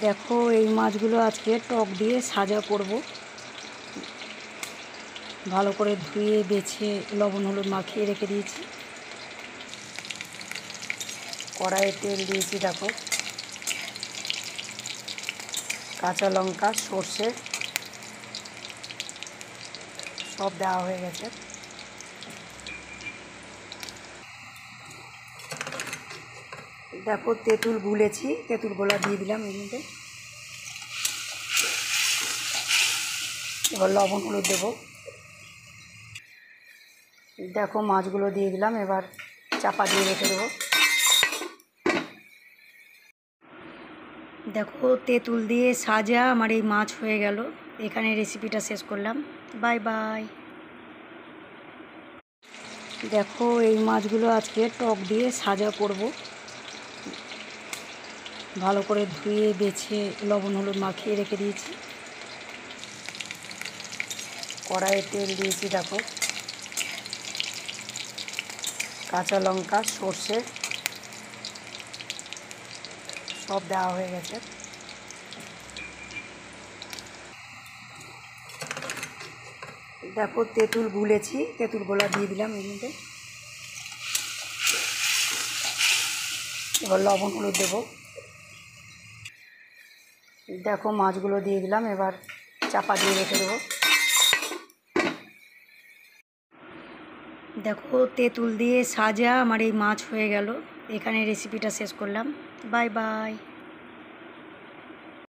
দেখো এই মাছগুলো আজকে টক দিয়ে সাজা করব। ভালো করে ধুয়ে বেছে লবণ হলুদ মাখিয়ে রেখে দিয়েছি। কড়াইয়ে তেল দিয়েছি, দেখো কাঁচা লঙ্কা সর্ষে সব দেওয়া হয়ে গেছে। দেখো তেঁতুল গুলেছি, তেঁতুল গোলা দিয়ে দিলাম এর মধ্যে। এবার লবণ হলুদ দেবো। দেখো মাছগুলো দিয়ে দিলাম, এবার চাপা দিয়ে রেখে দেবো। দেখো তেঁতুল দিয়ে সাজা আমার এই মাছ হয়ে গেল। এখানে রেসিপিটা শেষ করলাম। Bye bye. দেখো এই মাছগুলো আজকে টক দিয়ে সাজা করব। ভালো করে ধুয়ে বেছে লবণ হলুদ মাখিয়ে রেখে দিয়েছি। কড়াইয়ে তেল দিয়েছি, দেখো কাঁচা লঙ্কা সর্ষে সব দেওয়া হয়ে গেছে। দেখো তেঁতুল গুলেছি, তেঁতুল গোলা দিয়ে দিলাম এর মধ্যে। এবার লবণ হলুদ দেবো। দেখো মাছগুলো দিয়ে দিলাম, এবার চাপা দিয়ে রেখে দেবো। দেখো তেঁতুল দিয়ে সাজা আমার এই মাছ হয়ে গেল। এখানে রেসিপিটা শেষ করলাম। Bye bye.